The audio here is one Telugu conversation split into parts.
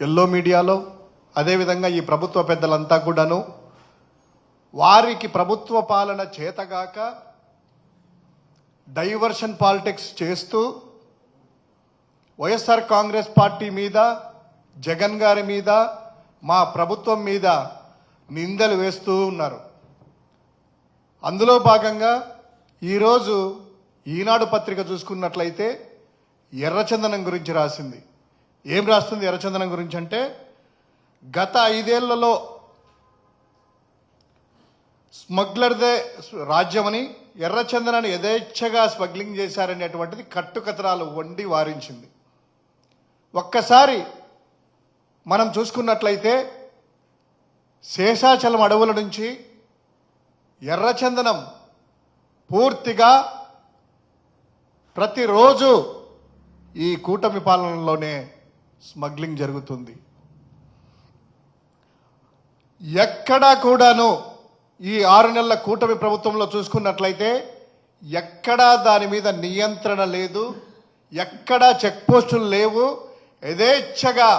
ఎల్లో మీడియాలో, అదేవిధంగా ఈ ప్రభుత్వ పెద్దలంతా కూడాను వారికి ప్రభుత్వ పాలన చేతగాక డైవర్షన్ పాలిటిక్స్ చేస్తూ వైఎస్ఆర్ కాంగ్రెస్ పార్టీ మీద, జగన్ గారి మీద, మా ప్రభుత్వం మీద నిందలు వేస్తూ ఉన్నారు. అందులో భాగంగా ఈరోజు ఈనాడు పత్రిక చూసుకున్నట్లయితే ఎర్రచందనం గురించి రాసింది. ఏం రాస్తుంది ఎర్రచందనం గురించి అంటే, గత 5 ఏళ్లలో స్మగ్లర్దే రాజ్యమని, ఎర్రచందనాన్ని యథేచ్ఛగా స్మగ్లింగ్ చేశారనేటువంటిది కట్టుకథనాలు వండి వారించింది. ఒక్కసారి మనం చూసుకున్నట్లయితే శేషాచలం అడవుల నుంచి ఎర్రచందనం పూర్తిగా ప్రతిరోజు ఈ కూటమి పాలనలోనే స్మగ్లింగ్ జరుగుతుంది. ఎక్కడా కూడాను ఈ 6 నెలల కూటమి ప్రభుత్వంలో చూసుకున్నట్లయితే ఎక్కడా దాని మీద నియంత్రణ లేదు, ఎక్కడా చెక్ పోస్టులు లేవు. యథేచ్ఛగా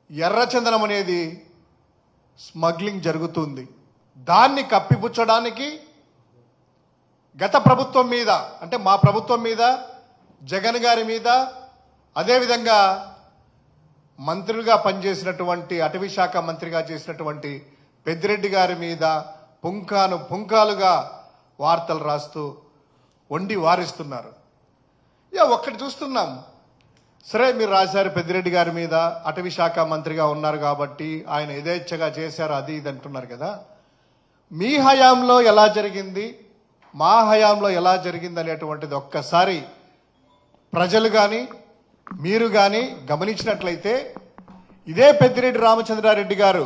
ఎర్రచందనం అనేది స్మగ్లింగ్ జరుగుతుంది. దాన్ని కప్పిపుచ్చడానికి గత ప్రభుత్వం మీద, అంటే మా ప్రభుత్వం మీద, జగన్ గారి మీద, అదేవిధంగా మంత్రులుగా పనిచేసినటువంటి, అటవీ శాఖ మంత్రిగా చేసినటువంటి పెద్దిరెడ్డి గారి మీద పుంకాలుగా వార్తలు రాస్తూ వండి వారిస్తున్నారు. ఒక్కటి చూస్తున్నాం, సరే మీరు రాశారు పెద్దిరెడ్డి గారి మీద, అటవీ శాఖ మంత్రిగా ఉన్నారు కాబట్టి ఆయన యథేచ్ఛగా చేశారు, అది ఇది అంటున్నారు కదా. మీ హయాంలో ఎలా జరిగింది, మా హయాంలో ఎలా జరిగింది అనేటువంటిది ఒక్కసారి ప్రజలు కానీ మీరు కానీ గమనించినట్లయితే, ఇదే పెద్దిరెడ్డి రామచంద్రారెడ్డి గారు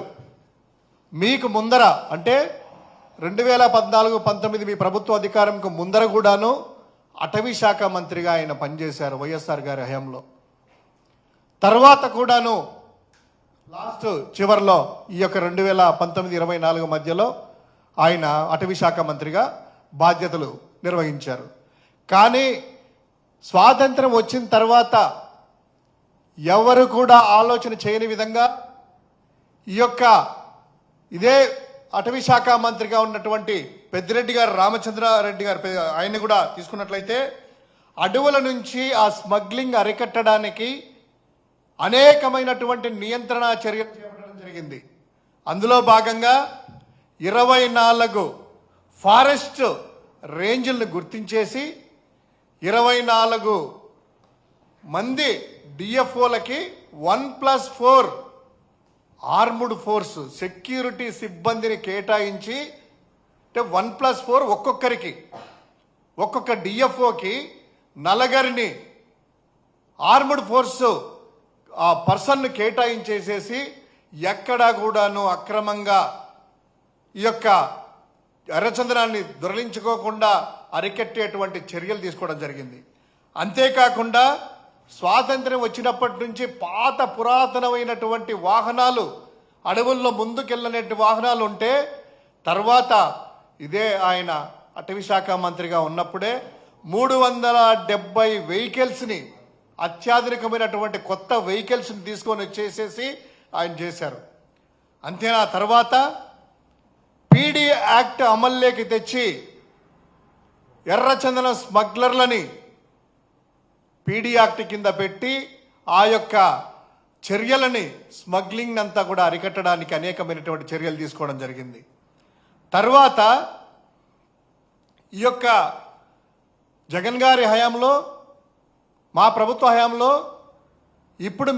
మీకు ముందర, అంటే 2014-19 మీ ప్రభుత్వ అధికారంకు ముందర కూడాను అటవీ శాఖ మంత్రిగా ఆయన పనిచేశారు వైఎస్ఆర్ గారి హయాంలో. తర్వాత కూడాను లాస్ట్ చివరిలో ఈ యొక్క 2019-24 మధ్యలో ఆయన అటవీ శాఖ మంత్రిగా బాధ్యతలు నిర్వహించారు. కానీ స్వాతంత్రం వచ్చిన తర్వాత ఎవరు కూడా ఆలోచన చేయని విధంగా ఈ యొక్క ఇదే అటవీ శాఖ మంత్రిగా ఉన్నటువంటి పెద్దిరెడ్డి గారు, రామచంద్రారెడ్డి గారు, ఆయన్ని కూడా తీసుకున్నట్లయితే అడవుల నుంచి ఆ స్మగ్లింగ్ అరికట్టడానికి అనేకమైనటువంటి నియంత్రణ చర్యలు చేపట్టడం జరిగింది. అందులో భాగంగా 24 ఫారెస్ట్ రేంజ్లను గుర్తించేసి 24 మంది డిఎఫ్ఓలకి 1+4 ఆర్ముడ్ ఫోర్స్ సెక్యూరిటీ సిబ్బందిని కేటాయించి, అంటే 1+4 ఒక్కొక్క డిఎఫ్ఓకి 4 ఆర్ముడ్ ఫోర్స్ ఆ పర్సన్ను కేటాయించేసేసి ఎక్కడా కూడాను అక్రమంగా ఈ యొక్క ఎర్రచందనాన్ని దొరలించుకోకుండా అరికట్టేటువంటి చర్యలు తీసుకోవడం జరిగింది. అంతేకాకుండా స్వాతంత్ర్యం వచ్చినప్పటి నుంచి పాత పురాతనమైనటువంటి వాహనాలు, అడవుల్లో ముందుకెళ్ళనేటి వాహనాలు ఉంటే, తర్వాత ఇదే ఆయన అటవీ శాఖ మంత్రిగా ఉన్నప్పుడే 370 వెహికల్స్ని, అత్యాధునికమైనటువంటి కొత్త వెహికల్స్ని తీసుకొని వచ్చేసేసి ఆయన చేశారు. అంతేనా, తర్వాత పీడీ యాక్ట్ అమల్లోకి తెచ్చి ఎర్రచందనం స్మగ్లర్లని పీడీ యాక్ట్ కింద పెట్టి ఆ యొక్క చర్యలని, స్మగ్లింగ్ అంతా కూడా అరికట్టడానికి అనేకమైనటువంటి చర్యలు తీసుకోవడం జరిగింది. తర్వాత ఈ యొక్క జగన్ గారి హయాంలో, మా ప్రభుత్వ హయాంలో, ఇప్పుడు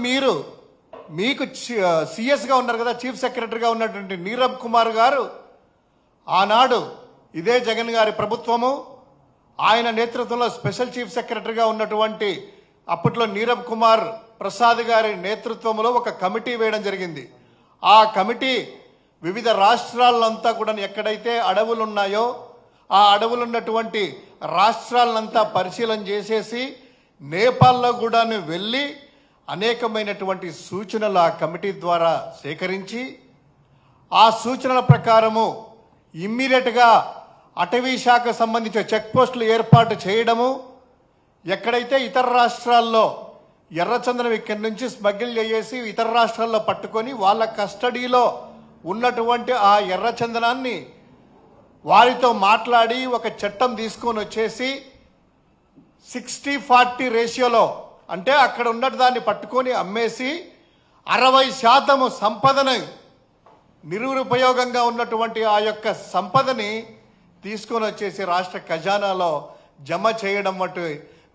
మీకు సిఎస్గా ఉన్నారు కదా, చీఫ్ సెక్రటరీగా ఉన్నటువంటి నీరబ్ కుమార్ గారు, ఆనాడు ఇదే జగన్ గారి ప్రభుత్వము, ఆయన నేతృత్వంలో స్పెషల్ చీఫ్ సెక్రటరీగా ఉన్నటువంటి అప్పట్లో నీరబ్ కుమార్ ప్రసాద్ గారి నేతృత్వంలో ఒక కమిటీ వేయడం జరిగింది. ఆ కమిటీ వివిధ రాష్ట్రాలంతా కూడా ఎక్కడైతే అడవులు ఉన్నాయో ఆ అడవులు ఉన్నటువంటి రాష్ట్రాలంతా పరిశీలన చేసేసి నేపాల్లో కూడా వెళ్ళి అనేకమైనటువంటి సూచనలు ఆ కమిటీ ద్వారా సేకరించి, ఆ సూచనల ప్రకారము ఇమ్మీడియట్గా అటవీ శాఖ సంబంధించిన చెక్ పోస్టులు ఏర్పాటు చేయడము, ఎక్కడైతే ఇతర రాష్ట్రాల్లో ఎర్రచందనం ఇక్కడి నుంచి స్మగిల్ చేసి ఇతర రాష్ట్రాల్లో పట్టుకొని వాళ్ళ కస్టడీలో ఉన్నటువంటి ఆ ఎర్రచందనాన్ని వారితో మాట్లాడి ఒక చట్టం తీసుకొని వచ్చేసి 60-40 రేషియోలో, అంటే అక్కడ ఉన్న దాన్ని పట్టుకొని అమ్మేసి 60% సంపదని, నిరుపయోగంగా ఉన్నటువంటి ఆ యొక్క సంపదని తీసుకొని వచ్చేసి రాష్ట్ర ఖజానాలో జమ చేయడం వంటి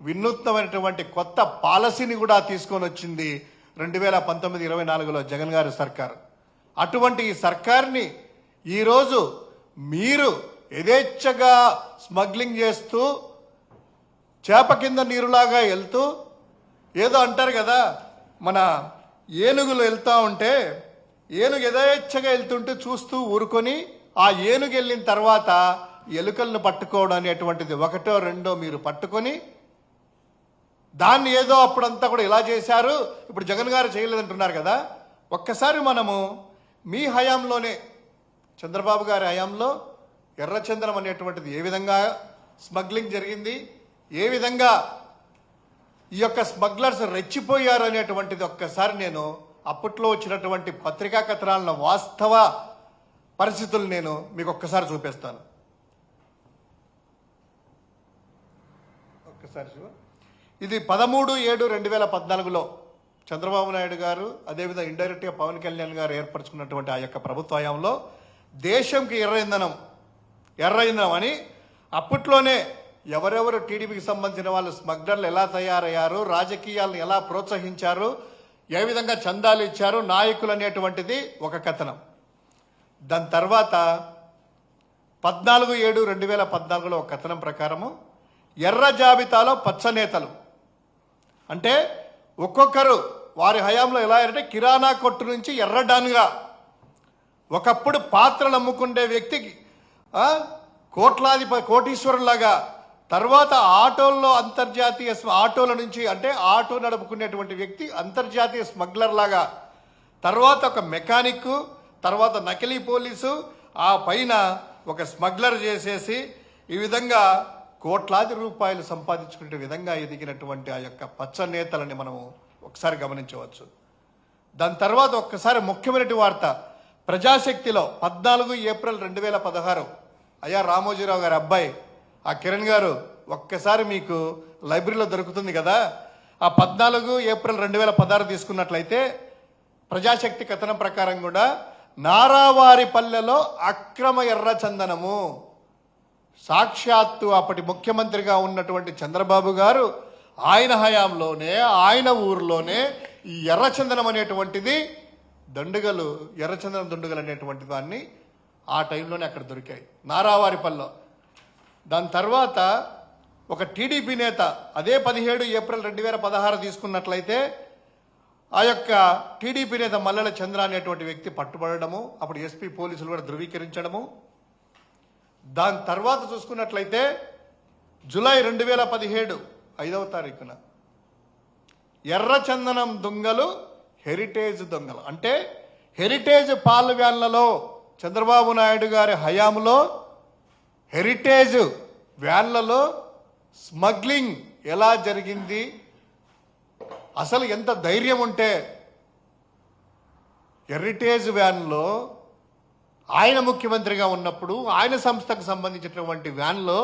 వినూత్నమైనటువంటి కొత్త పాలసీని కూడా తీసుకొని వచ్చింది 2019-24లో జగన్ గారి సర్కార్. అటువంటి ఈ సర్కార్ని ఈరోజు మీరు యథేచ్ఛగా స్మగ్లింగ్ చేస్తూ చేప కింద నీరులాగా వెళ్తూ, ఏదో అంటారు కదా, మన ఏనుగులు వెళ్తూ ఉంటే ఏనుగు యథేచ్ఛగా వెళ్తుంటే చూస్తూ ఊరుకొని ఆ ఏనుగు వెళ్ళిన తర్వాత ఎలుకలను పట్టుకోవడం అనేటువంటిది ఒకటో రెండో మీరు పట్టుకొని దాన్ని ఏదో అప్పుడంతా కూడా ఇలా చేశారు, ఇప్పుడు జగన్ గారు చేయలేదంటున్నారు కదా. ఒక్కసారి మనము మీ హయాంలోనే, చంద్రబాబు గారి హయాంలో ఎర్రచందనం అనేటువంటిది ఏ విధంగా స్మగ్లింగ్ జరిగింది, ఏ విధంగా ఈ యొక్క స్మగ్లర్స్ రెచ్చిపోయారు అనేటువంటిది ఒక్కసారి నేను అప్పట్లో వచ్చినటువంటి పత్రికా కథనాలను వాస్తవ పరిస్థితులు నేను మీకు ఒక్కసారి చూపిస్తాను. ఒక్కసారి ఇది 13/7/2014లో చంద్రబాబు నాయుడు గారు, అదేవిధంగా ఇండైరెక్ట్గా పవన్ కళ్యాణ్ గారు ఏర్పరచుకున్నటువంటి ఆ యొక్క ప్రభుత్వ హయాంలో దేశంకి ఎర్ర ఇంధనం అని అప్పట్లోనే ఎవరెవరు టీడీపీకి సంబంధించిన వాళ్ళు స్మగ్లర్లు ఎలా తయారయ్యారు, రాజకీయాలను ఎలా ప్రోత్సహించారు, ఏ విధంగా చందాలు ఇచ్చారు నాయకులు అనేటువంటిది ఒక కథనం. దాని తర్వాత 14/7/2014లో ఒక కథనం ప్రకారము ఎర్ర జాబితాలో పచ్చ నేతలు, అంటే ఒక్కొక్కరు వారి హయాంలో ఎలా అంటే కిరాణా కొట్టు నుంచి ఎర్రడాన్గా, ఒకప్పుడు పాత్రలు అమ్ముకుండే వ్యక్తికి కోటీశ్వరులాగా, తర్వాత ఆటోల్లో అంతర్జాతీయ ఆటోల నుంచి, అంటే ఆటో నడుపుకునేటువంటి వ్యక్తి అంతర్జాతీయ స్మగ్లర్ లాగా, తర్వాత ఒక మెకానిక్, తర్వాత నకిలీ పోలీసు, ఆ పైన ఒక స్మగ్లర్ చేసేసి ఈ విధంగా కోట్లాది రూపాయలు సంపాదించుకునే విధంగా ఎదిగినటువంటి ఆ యొక్క పచ్చ నేతలని మనము ఒకసారి గమనించవచ్చు. దాని తర్వాత ఒక్కసారి ముఖ్యమైన వార్త, ప్రజాశక్తిలో 14 ఏప్రిల్ 2016 అయ్యా రామోజీరావు గారి అబ్బాయి ఆ కిరణ్ గారు, ఒక్కసారి మీకు లైబ్రరీలో దొరుకుతుంది కదా, ఆ 14 ఏప్రిల్ 2016 తీసుకున్నట్లయితే ప్రజాశక్తి కథనం ప్రకారం కూడా నారావారిపల్లెలో అక్రమ ఎర్రచందనము, సాక్షాత్తు అప్పటి ముఖ్యమంత్రిగా ఉన్నటువంటి చంద్రబాబు గారు ఆయన హయాంలోనే ఆయన ఊర్లోనే ఈ ఎర్రచందనం అనేటువంటిది దండుగలు, ఎర్రచందనం దండుగలు అనేటువంటి దాన్ని ఆ టైంలోనే అక్కడ దొరికాయి నారావారిపల్లెలో. దాని తర్వాత ఒక టీడీపీ నేత అదే 17 ఏప్రిల్ 2016 తీసుకున్నట్లయితే ఆ యొక్క టీడీపీ నేత మల్లెల చంద్ర అనేటువంటి వ్యక్తి పట్టుబడము, అప్పుడు ఎస్పీ పోలీసులు కూడా ధృవీకరించడము. దాని తర్వాత చూసుకున్నట్లయితే జూలై 2017 5వ తారీఖున ఎర్రచందనం దొంగలు హెరిటేజ్ దొంగలు, అంటే హెరిటేజ్ పాల వ్యాన్లలో చంద్రబాబు నాయుడు గారి హయాంలో హెరిటేజ్ వ్యాన్లలో స్మగ్లింగ్ ఎలా జరిగింది, అసలు ఎంత ధైర్యం ఉంటే హెరిటేజ్ వ్యాన్లో ఆయన ముఖ్యమంత్రిగా ఉన్నప్పుడు ఆయన సంస్థకు సంబంధించినటువంటి వ్యాన్లో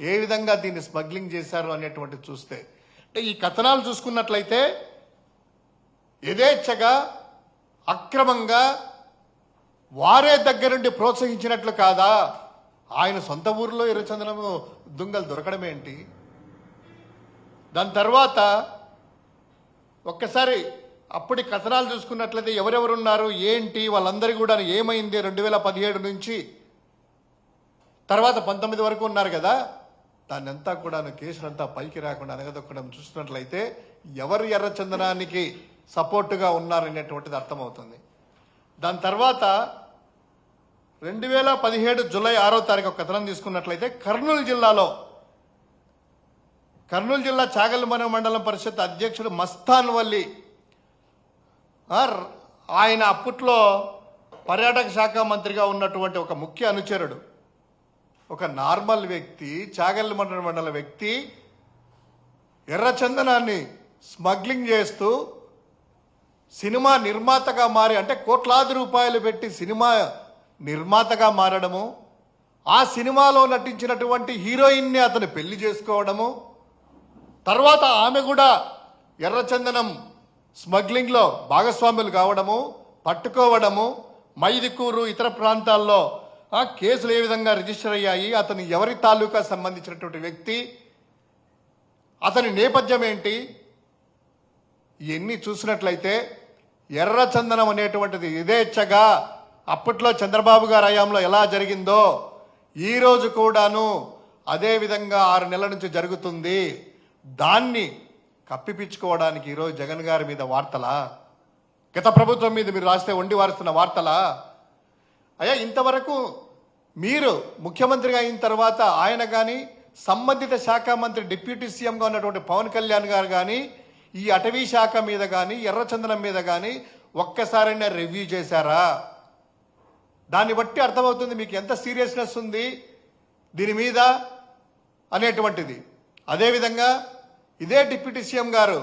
ఏ విధంగా దీన్ని స్మగ్లింగ్ చేశారు అనేటువంటి చూస్తే, అంటే ఈ కథనాలు చూసుకున్నట్లయితే యథేచ్ఛగా అక్రమంగా వారే దగ్గరుండి ప్రోత్సహించినట్లు కాదా, ఆయన సొంత ఊరిలో ఎర్రచందనము దొంగలు దొరకడం ఏంటి. దాని తర్వాత ఒక్కసారి అప్పటి కథనాలు చూసుకున్నట్లయితే ఎవరెవరున్నారు ఏంటి వాళ్ళందరూ కూడా ఏమైంది 2017 నుంచి తర్వాత 19 వరకు ఉన్నారు కదా, దాన్ని అంతా కూడా కేసులంతా పైకి రాకుండా అనగదొక్కడం చూసినట్లయితే ఎవరు ఎర్రచందనానికి సపోర్టుగా ఉన్నారనేటువంటిది అర్థమవుతుంది. దాని తర్వాత 2017 జూలై 6వ తారీఖు ఒక కథనం తీసుకున్నట్లయితే కర్నూలు జిల్లా చాగల్మనే మండలం పరిషత్ అధ్యక్షుడు మస్తాన్ వల్లి, ఆయన అప్పట్లో పర్యాటక శాఖ మంత్రిగా ఉన్నటువంటి ఒక ముఖ్య అనుచరుడు, ఒక నార్మల్ వ్యక్తి, చాగల్మనే మండల వ్యక్తి ఎర్రచందనాన్ని స్మగ్లింగ్ చేస్తూ సినిమా నిర్మాతగా మారి, అంటే కోట్లాది రూపాయలు పెట్టి సినిమా నిర్మాతగా మారడము, ఆ సినిమాలో నటించినటువంటి హీరోయిన్ని అతను పెళ్లి చేసుకోవడము, తర్వాత ఆమె కూడా ఎర్రచందనం స్మగ్లింగ్లో భాగస్వాములు కావడము, పట్టుకోవడము, మైదుకూరు ఇతర ప్రాంతాల్లో ఆ కేసులు ఏ విధంగా రిజిస్టర్ అయ్యాయి, అతను ఎవరి తాలూకా సంబంధించినటువంటి వ్యక్తి, అతని నేపథ్యం ఏంటి, ఇవన్నీ చూసినట్లయితే ఎర్రచందనం అనేటువంటిది యథేచ్ఛగా అప్పట్లో చంద్రబాబు గారి హయాంలో ఎలా జరిగిందో ఈరోజు కూడాను అదే విధంగా 6 నెలల నుంచి జరుగుతుంది. దాన్ని కప్పిపించుకోవడానికి ఈరోజు జగన్ గారి మీద వార్తలా, గత ప్రభుత్వం మీద మీరు రాస్తే వండి వారుస్తున్న వార్తలా? అయ్యా, ఇంతవరకు మీరు ముఖ్యమంత్రిగా అయిన తర్వాత ఆయన కానీ సంబంధిత శాఖ మంత్రి డిప్యూటీ సీఎంగా ఉన్నటువంటి పవన్ కళ్యాణ్ గారు కానీ ఈ అటవీ శాఖ మీద కానీ ఎర్రచందనం మీద కానీ ఒక్కసారైనా రివ్యూ చేశారా? దాన్ని బట్టి అర్థమవుతుంది మీకు ఎంత సీరియస్నెస్ ఉంది దీని మీద అనేటువంటిది. అదేవిధంగా ఇదే డిప్యూటీ సీఎం గారు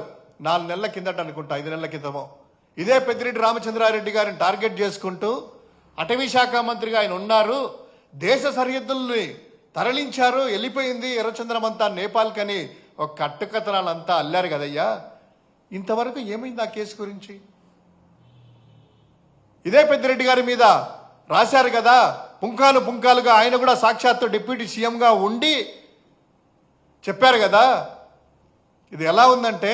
4 నెలల కిందట అనుకుంటా, 5 నెలల క్రితమో, ఇదే పెద్దిరెడ్డి రామచంద్రారెడ్డి గారిని టార్గెట్ చేసుకుంటూ అటవీ శాఖ మంత్రిగా ఆయన ఉన్నారు, దేశ సరిహద్దుల్ని తరలించారు, వెళ్ళిపోయింది ఎర్రచందనం అంతా నేపాల్కని ఒక కట్టుకథనాలంతా అల్లారు కదయ్యా. ఇంతవరకు ఏమైంది ఆ కేసు గురించి? ఇదే పెద్దిరెడ్డి గారి మీద రాశారు కదా, పుంకాలుగా ఆయన కూడా సాక్షాత్తు డిప్యూటీ సీఎంగా ఉండి చెప్పారు కదా. ఇది ఎలా ఉందంటే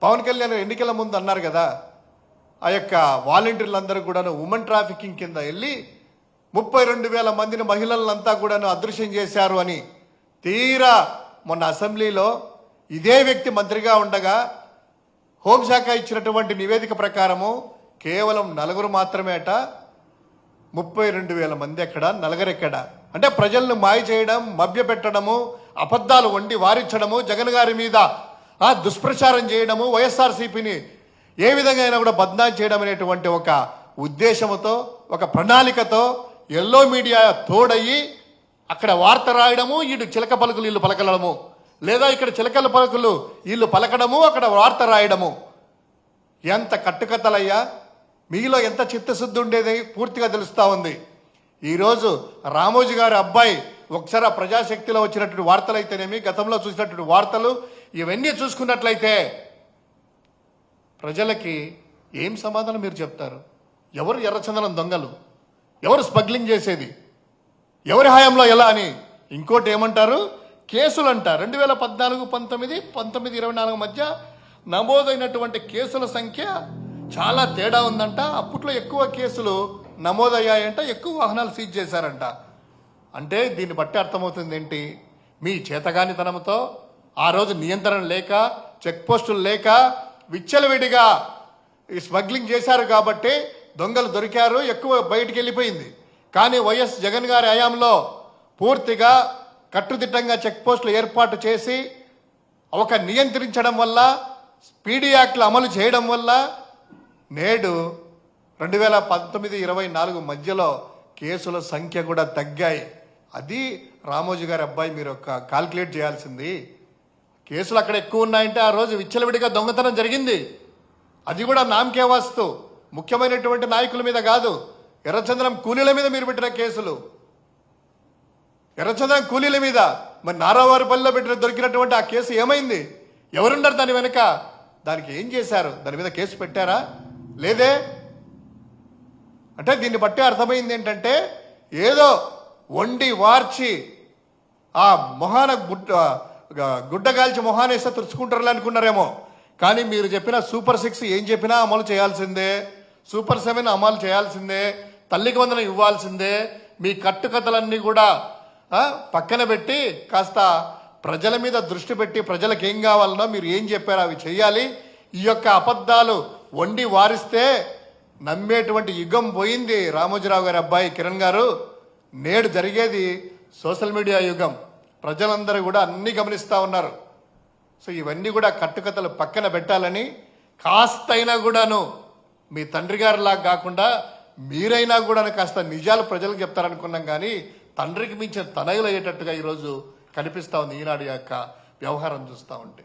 పవన్ కళ్యాణ్ ఎన్నికల ముందు అన్నారు కదా, ఆ యొక్క వాలంటీర్లందరూ కూడాను ఉమెన్ ట్రాఫికింగ్ కింద వెళ్ళి 32,000 మందిని మహిళలంతా కూడాను అదృశ్యం చేశారు అని. తీరా మొన్న అసెంబ్లీలో ఇదే వ్యక్తి మంత్రిగా ఉండగా హోంశాఖ ఇచ్చినటువంటి నివేదిక ప్రకారము కేవలం 4 మాత్రమే అట. 32,000 మంది ఎక్కడ, 4 ఎక్కడ? అంటే ప్రజలను మాయ చేయడం, మభ్యపెట్టడము, అబద్ధాలు వండి వారించడము, జగన్ గారి మీద దుష్ప్రచారం చేయడము, వైఎస్ఆర్సీపీని ఏ విధంగా అయినా కూడా బద్నాం చేయడం అనేటువంటి ఒక ఉద్దేశంతో, ఒక ప్రణాళికతో ఎల్లో మీడియా తోడయి అక్కడ వార్త రాయడము, వీడు చిలక పలుకులు వీళ్ళు పలకడము, లేదా ఇక్కడ చిలకల పలుకులు వీళ్ళు పలకడము, అక్కడ వార్త రాయడము. ఎంత కట్టుకథలయ్యా! మీలో ఎంత చిత్తశుద్ధి ఉండేది పూర్తిగా తెలుస్తూ ఉంది. ఈరోజు రామోజీ గారి అబ్బాయి ఒకసారి ప్రజాశక్తిలో వచ్చినటువంటి వార్తలు అయితేనేమి, గతంలో చూసినటువంటి వార్తలు ఇవన్నీ చూసుకున్నట్లయితే ప్రజలకి ఏం సమాధానం మీరు చెప్తారు? ఎవరు ఎర్రచందనం దొంగలు, ఎవరు స్మగ్లింగ్ చేసేది, ఎవరి హయాంలో ఎలా అని. ఇంకోటి ఏమంటారు, కేసులు అంట 2014, 19, 24 మధ్య నమోదైనటువంటి కేసుల సంఖ్య చాలా తేడా ఉందంట. అప్పట్లో ఎక్కువ కేసులు నమోదయ్యాయంట, ఎక్కువ వాహనాలు సీజ్ చేశారంట. అంటే దీన్ని బట్టి అర్థమవుతుంది ఏంటి, మీ చేతగానితనంతో ఆ రోజు నియంత్రణ లేక, చెక్ పోస్టులు లేక విచ్చలవిడిగా ఈ స్మగ్లింగ్ చేశారు కాబట్టి దొంగలు దొరికారు, ఎక్కువ బయటికి వెళ్ళిపోయింది. కానీ వైఎస్ జగన్ గారి హయాంలో పూర్తిగా కట్టుదిట్టంగా చెక్ పోస్టులు ఏర్పాటు చేసి ఒక నియంత్రించడం వల్ల, పీడీ యాక్ట్లు అమలు చేయడం వల్ల నేడు 2019, 24 మధ్యలో కేసుల సంఖ్య కూడా తగ్గాయి. అది రామోజీ గారి అబ్బాయి మీరు ఒక కాల్కులేట్ చేయాల్సింది. కేసులు అక్కడ ఎక్కువ ఉన్నాయంటే ఆ రోజు విచ్చలవిడిగా దొంగతనం జరిగింది. అది కూడా నామకే వాస్తు, ముఖ్యమైనటువంటి నాయకుల మీద కాదు, ఎర్రచందనం కూలీల మీద మీరు పెట్టిన కేసులు. ఎర్రచందనం కూలీల మీద మరి నారావారిపల్లిలో పెట్టిన దొరికినటువంటి ఆ కేసు ఏమైంది? ఎవరున్నారు దాని వెనుక? దానికి ఏం చేశారు? దాని మీద కేసు పెట్టారా? లేదే. అంటే దీన్ని బట్టి అర్థమైంది ఏంటంటే ఏదో వండి వార్చి ఆ మొహాన గుడ్డగాల్చి మొహానేస్తే తుడుచుకుంటారు అనుకున్నారేమో. కానీ మీరు చెప్పిన సూపర్ 6 ఏం చెప్పినా అమలు చేయాల్సిందే, సూపర్ 7 అమలు చేయాల్సిందే, తల్లికి వందనం ఇవ్వాల్సిందే. మీ కట్టుకథలన్నీ కూడా పక్కన పెట్టి కాస్త ప్రజల మీద దృష్టి పెట్టి ప్రజలకు ఏం కావాలనో మీరు ఏం చెప్పారో అవి చేయాలి. ఈ యొక్క అబద్ధాలు వండి వారిస్తే నమ్మేటువంటి యుగం పోయింది. రామోజీరావు గారి అబ్బాయి కిరణ్ గారు, నేడు జరిగేది సోషల్ మీడియా యుగం. ప్రజలందరూ కూడా అన్ని గమనిస్తూ ఉన్నారు. సో ఇవన్నీ కూడా కట్టుకథలు పక్కన పెట్టాలని, కాస్తైనా కూడాను మీ తండ్రి గారిలాగా కాకుండా మీరైనా కూడా కాస్త నిజాలు ప్రజలకు చెప్తారనుకున్నాం. కానీ తండ్రికి మించిన తనయులు అయ్యేటట్టుగా ఈరోజు కనిపిస్తూ ఉంది ఈనాడు యొక్క వ్యవహారం చూస్తూ ఉంటే.